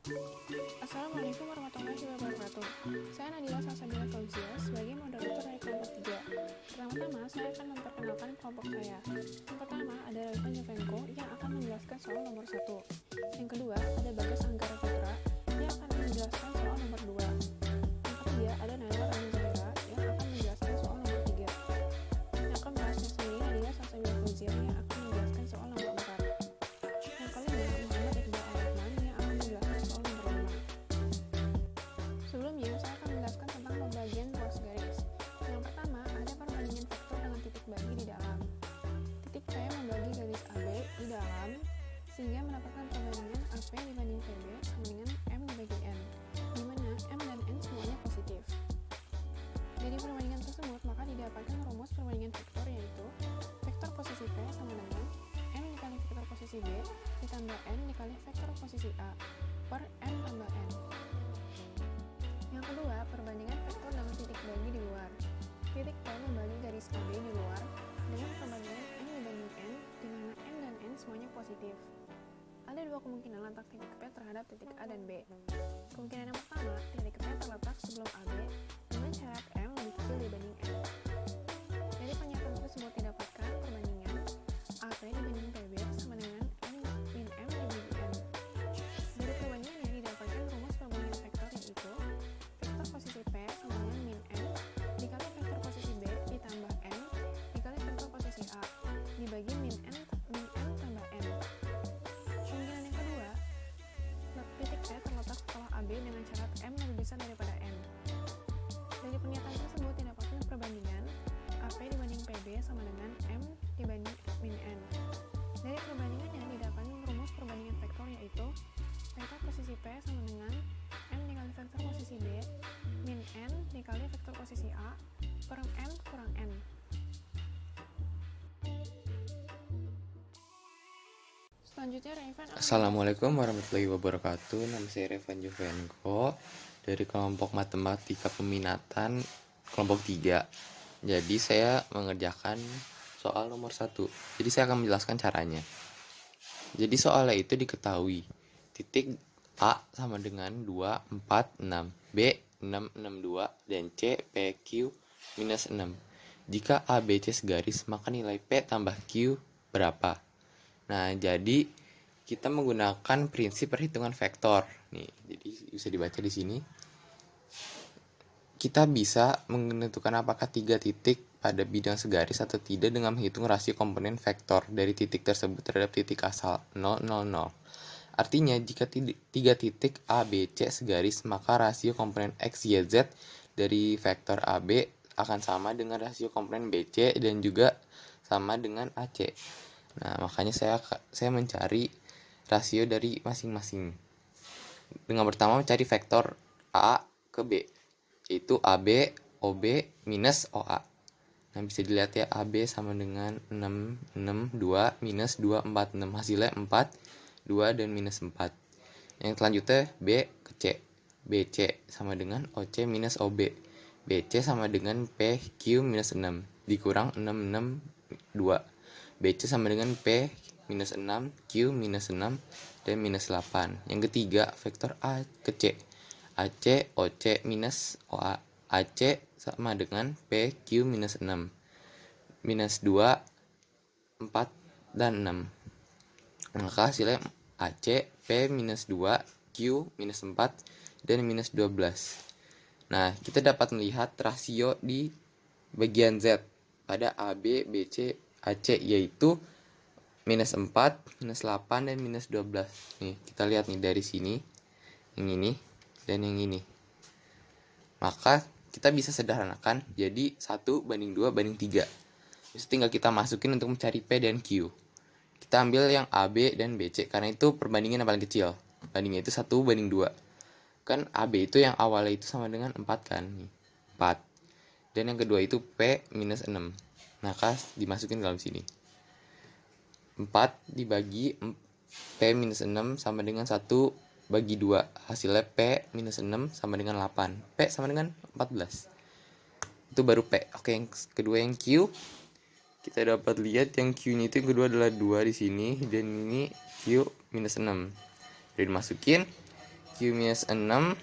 Assalamualaikum warahmatullahi wabarakatuh. Saya Nadila Salsabila Fauzia sebagai moderator dari kelompok 3. Pertama-tama, saya akan memperkenalkan kelompok saya. Yang pertama, ada Raivan Jovenko yang akan menjelaskan soal nomor 1. Yang kedua, ada Bagas Anggara Putra yang akan menjelaskan soal nomor 2. Yang ketiga, ada Naila Rani Zahira yang akan menjelaskan soal nomor 3. Yang keempat, saya sendiri Nadila Salsabila Fauzia yang akan menjelaskan soal nomor 4. Yang kelima, Muhammad Iqbal Ar-Rahman yang akan menjelaskan soal nomor 5. Sebelumnya, saya akan menjelaskan tentang pembagian ruas garis. Yang pertama, ada perbandingan vektor dengan titik bagi di dalam. Titik P membagi garis AB di dalam, sehingga mendapatkan perbandingan AP dibanding PB sama dengan M dibagi N, di mana M dan N semuanya positif. Dari perbandingan tersebut, maka didapatkan rumus perbandingan vektor yaitu vektor posisi P sama dengan M dikali vektor posisi B ditambah N dikali vektor posisi A per M tambah N. Yang kedua, perbandingan vektor dengan titik bagi di luar. Titik P membagi garis AB di luar dengan perbandingan M dibanding N, di mana M dan N semuanya positif. Ada dua kemungkinan letak titik P terhadap titik A dan B. Kemungkinan yang pertama, titik P terletak sebelum AB dengan syarat M lebih kecil dibanding N. Dari pernyataan tersebut didapatkan perbandingan AP dibanding PB sama dengan N min M dibagi N. Dari perbandingannya didapatkan rumus perbandingan vektor yaitu vektor posisi P sama dengan min N dikali vektor posisi B ditambah N dikali vektor posisi A dibagi min N tambah N. Kemungkinan yang kedua, titik P terletak setelah AB dengan syarat M lebih besar daripada N. Dari pernyataan tersebut didapatkan perbandingan AP dibanding PB sama dengan M dibanding min N. Dari perbandingannya didapatkan rumus perbandingan vektor yaitu vektor posisi P sama dengan M dikali vektor posisi B min N dikali vektor posisi A per M kurang N. Selanjutnya Raivan akan Assalamualaikum warahmatullahi wabarakatuh. Nama saya Raivan Jovenko dari kelompok matematika peminatan kelompok 3. Jadi saya mengerjakan soal nomor 1. Jadi saya akan menjelaskan caranya. Jadi soalnya itu diketahui titik A sama dengan 2, 4, 6, B 6, 6, 2, dan C, P, Q, minus 6. Jika A, B, C segaris, maka nilai P tambah Q berapa? Nah, jadi kita menggunakan prinsip perhitungan vektor. Nih, jadi bisa dibaca di sini. Kita bisa menentukan apakah 3 titik pada bidang segaris atau tidak dengan menghitung rasio komponen vektor dari titik tersebut terhadap titik asal 0, 0, 0. Artinya, jika 3 titik A, B, C segaris, maka rasio komponen X, Y, Z dari vektor AB akan sama dengan rasio komponen BC dan juga sama dengan AC. Nah, makanya saya mencari rasio dari masing-masing. Dengan pertama mencari vektor A ke B, yaitu AB, OB minus OA. Nah, bisa dilihat ya, AB sama dengan 6, 6, 2, minus 2, 4, 6. Hasilnya 4, 2, dan minus 4. Yang selanjutnya B ke C. BC sama dengan OC minus OB. BC sama dengan PQ minus 6. Dikurang 6, 6, 2. BC sama dengan P minus 6, Q minus 6, dan minus 8. Yang ketiga, vektor A ke C. AC, OC minus OA. AC sama dengan PQ minus 6. Minus 2, 4, dan 6. Maka hasilnya AC, P minus 2, Q minus 4, dan minus 12. Nah, kita dapat melihat rasio di bagian Z pada AB, BC, AC, yaitu minus 4, minus 8, dan minus 12. Nih, kita lihat nih dari sini, yang ini, dan yang ini. Maka, kita bisa sederhanakan jadi 1 banding 2 banding 3. Terus tinggal kita masukin untuk mencari P dan Q. Kita ambil yang AB dan BC, karena itu perbandingan yang paling kecil. Bandingnya itu 1 banding 2. Kan AB itu yang awalnya itu sama dengan 4 kan, nih, 4. Dan yang kedua itu P minus 6. Maka dimasukin dalam sini. 4 dibagi P minus 6 sama dengan 1 bagi 2. Hasilnya P minus 6 sama dengan 8. P sama dengan 14. Itu baru P. Oke, yang kedua yang Q. Kita dapat lihat yang Q-nya itu yang kedua adalah 2 di sini. Dan ini Q minus 6. Jadi dimasukin. Q minus 6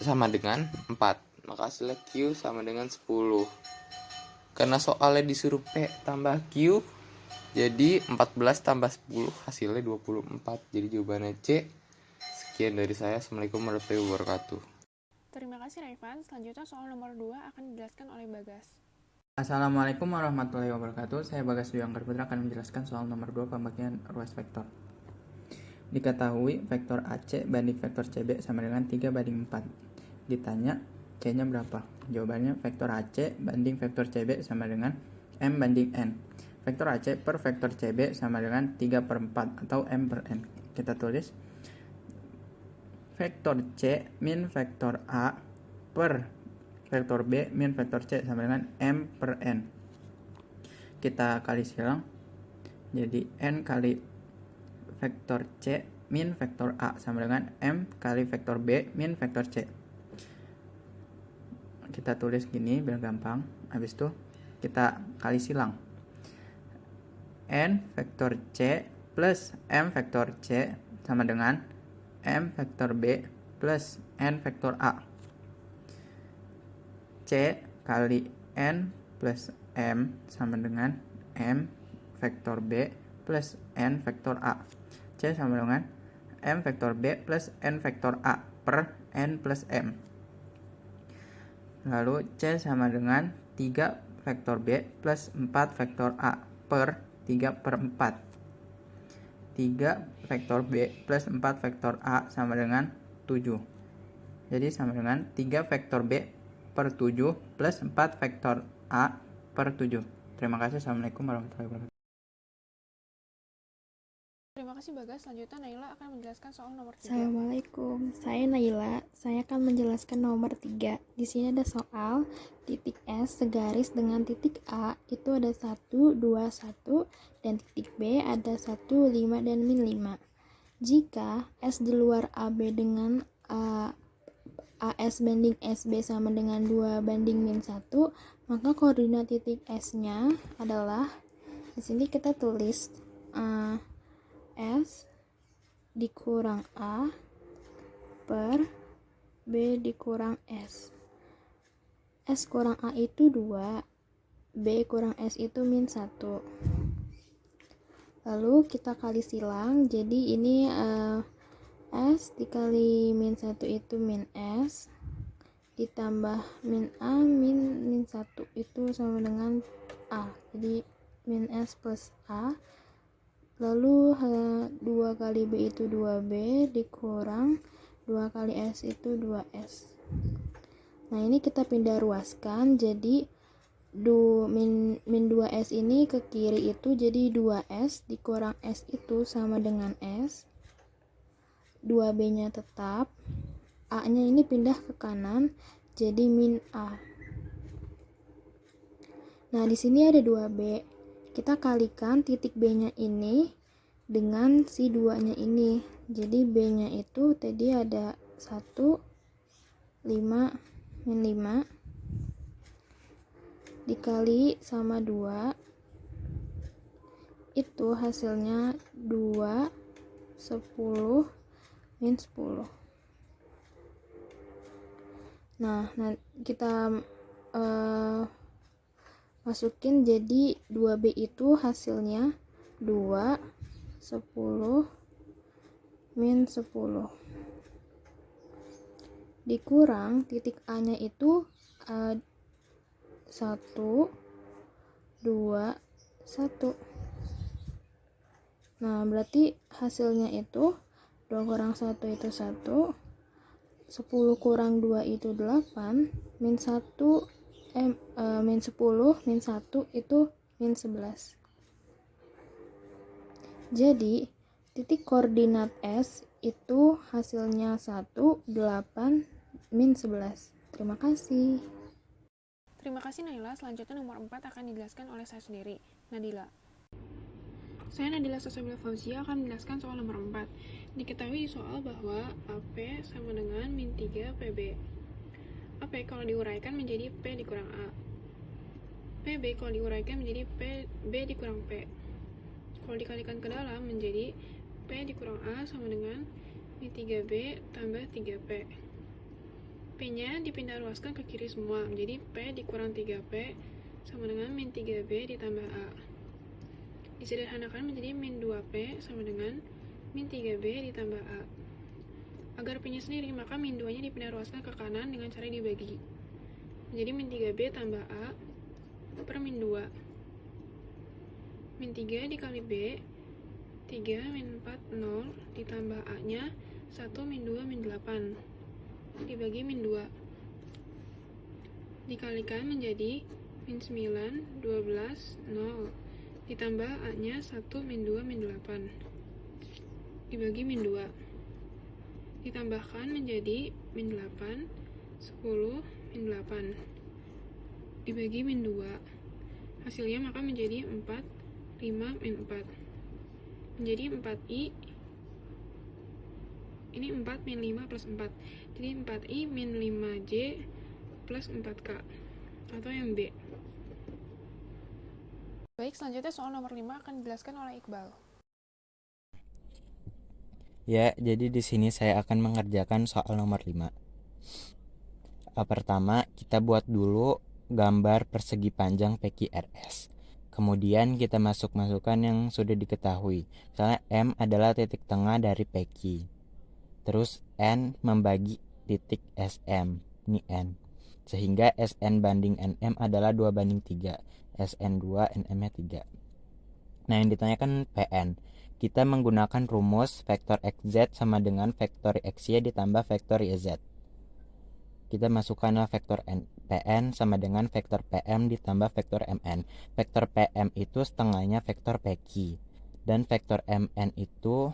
sama dengan 4. Maka hasilnya Q sama dengan 10. Karena soalnya disuruh P tambah Q, jadi 14 tambah 10 hasilnya 24. Jadi jawabannya C. Sekian dari saya. Assalamualaikum warahmatullahi wabarakatuh. Terima kasih Raivan. Selanjutnya soal nomor 2 akan dijelaskan oleh Bagas. Assalamualaikum warahmatullahi wabarakatuh. Saya Bagas Dwi Anggar Putra akan menjelaskan soal nomor 2 pembagian ruas vektor. Diketahui vektor AC banding vektor CB sama dengan 3 banding 4. Ditanya C-nya berapa? Jawabannya vektor AC banding vektor CB sama dengan M banding N. Vektor AC per vektor CB sama dengan 3 per 4 atau M per N. Kita tulis vektor C min vektor A per vektor B min vektor C sama dengan M per N. Kita kali silang, jadi N kali vektor C min vektor A sama dengan M kali vektor B min vektor C. Kita tulis gini biar gampang. Habis itu kita kali silang. N vektor C plus M vektor C sama dengan M vektor B plus N vektor A. C kali N plus M sama dengan M vektor B plus N vektor A. C sama dengan M vektor B plus N vektor A per N plus M. Lalu C sama dengan 3 vektor B plus 4 vektor A per 3 per 4. 3 vektor B plus 4 vektor A sama dengan 7. Jadi sama dengan 3 vektor B per 7 plus 4 vektor A per 7. Terima kasih. Assalamualaikum warahmatullahi wabarakatuh. Terima kasih Bagas. Selanjutnya Naila akan menjelaskan soal nomor 3. Assalamualaikum, saya Naila. Saya akan menjelaskan nomor 3. Di sini ada soal titik S segaris dengan titik A itu ada 1, 2, 1 dan titik B ada 1, 5 dan min 5. Jika S di luar AB dengan AS banding SB sama dengan 2 banding min 1, maka koordinat titik S-nya adalah, di sini kita tulis S dikurang A per B dikurang S. S kurang A itu 2, B kurang S itu min 1. Lalu kita kali silang, jadi ini S dikali min 1 itu min S ditambah min A min 1 itu sama dengan A, jadi min S plus A. Lalu 2 kali B itu 2B dikurang 2 kali S itu 2S. Nah ini kita pindah ruaskan, jadi min 2S ini ke kiri itu jadi 2S dikurang S itu sama dengan S. 2B nya tetap, A nya ini pindah ke kanan jadi min A. Nah di sini ada 2B, kita kalikan titik B nya ini dengan si 2 nya ini, jadi B nya itu tadi ada 1, 5, min 5 dikali sama 2 itu hasilnya 2, 10, min 10. Nah kita masukin, jadi 2B itu hasilnya 2, 10, min 10 dikurang titik A nya itu 1, 2, 1. Nah berarti hasilnya itu 2 kurang 1 itu 1, 10 kurang 2 itu 8, min 1 min 10 min 1 itu min 11. Jadi titik koordinat S itu hasilnya 1, 8, min 11. Terima kasih. Terima kasih Naila. Selanjutnya nomor 4 akan dijelaskan oleh saya sendiri, Nadila. Saya Nadila Sasabila Fauzia akan menjelaskan soal nomor 4. Diketahui di soal bahwa AP sama dengan min 3 PB. AP kalau diuraikan menjadi P dikurang A. PB kalau diuraikan menjadi B dikurang P. Kalau dikalikan ke dalam menjadi P dikurang A sama dengan min 3B tambah 3P. P-nya dipindah ruaskan ke kiri semua, jadi P dikurang 3P sama dengan min 3B ditambah A. Disederhanakan menjadi min 2P sama dengan min 3B ditambah A. Agar P-nya sendiri, maka min 2-nya dipindah ruaskan ke kanan dengan cara dibagi. Jadi min 3B tambah A per min 2. Min 3 dikali B, 3 min 4, 0, ditambah A-nya 1 min 2 min 8, dibagi min 2. Dikalikan menjadi min 9, 12, 0, ditambah A-nya 1 min 2 min 8, dibagi min 2. Ditambahkan menjadi min 8, 10, min 8, dibagi min 2. Hasilnya maka menjadi 4, 5, min 4. Menjadi 4i, ini 4 min 5 plus 4, jadi 4i min 5j plus 4k, atau yang B. Baik, selanjutnya soal nomor 5 akan dijelaskan oleh Iqbal. Ya, jadi di sini saya akan mengerjakan soal nomor 5. Pertama, kita buat dulu gambar persegi panjang PQRS. Kemudian kita masukkan yang sudah diketahui. Misalnya M adalah titik tengah dari PQ. Terus N membagi titik SM. Ini N. Sehingga SN banding NM adalah 2:3. SN 2, NM-nya 3. Nah, yang ditanyakan PN. Kita menggunakan rumus vektor XZ sama dengan vektor XY ditambah vektor YZ. Kita masukkan vektor PN sama dengan vektor PM ditambah vektor MN. Vektor PM itu setengahnya vektor PQ. Dan vektor MN itu,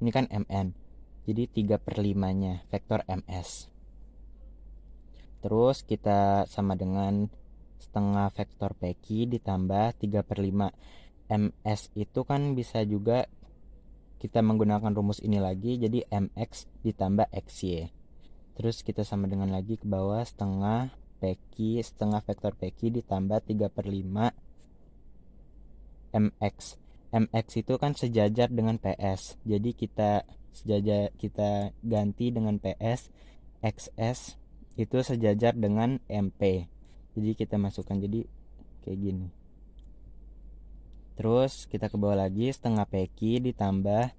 ini kan MN, jadi 3/5-nya vektor MS. Terus kita sama dengan setengah vektor PQ ditambah 3/5. MS itu kan bisa juga kita menggunakan rumus ini lagi, jadi MX ditambah XY. Terus kita sama dengan lagi ke bawah setengah PQ, setengah vektor PQ ditambah 3/5 MX. MX itu kan sejajar dengan PS. Jadi kita ganti dengan PS. XS itu sejajar dengan MP. Jadi kita masukkan jadi kayak gini. Terus kita ke bawah lagi setengah PQ ditambah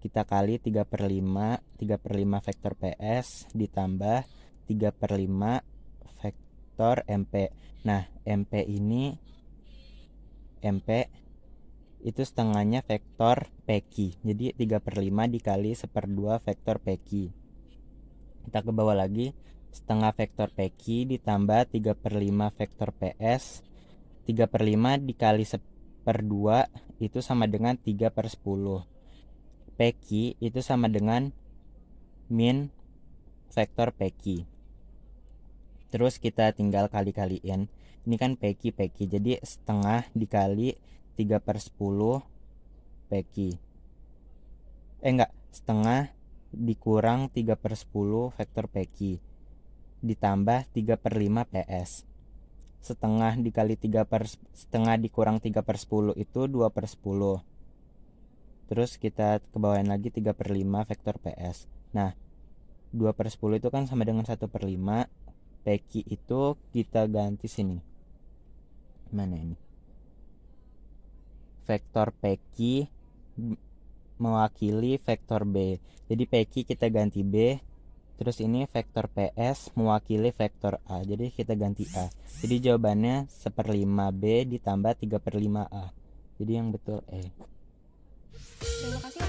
kita kali 3/5 vektor PS ditambah 3/5 vektor MP. Nah, MP itu setengahnya vektor PQ. Jadi 3/5 dikali 1/2 vektor PQ. Kita ke bawah lagi setengah vektor PQ ditambah 3/5 vektor PS. 3/5 dikali 1/2 itu sama dengan 3/10. PQ itu sama dengan min vektor PQ. Terus kita tinggal kali-kaliin. Ini kan PQ. Jadi setengah dikali 3/10 PQ. Setengah dikurang 3/10 vektor PQ ditambah 3/5 PS. Setengah dikali setengah dikurang 3/10 itu 2/10. Terus kita kebawain lagi 3/5 vektor PS. Nah, 2/10 itu kan sama dengan 1/5. PQ itu kita ganti sini. Mana ini? Vektor PQ mewakili vektor B. Jadi PQ kita ganti B. Terus ini vektor PS mewakili vektor A. Jadi kita ganti A. Jadi jawabannya 1/5 B ditambah 3/5 A. Jadi yang betul E. Terima kasih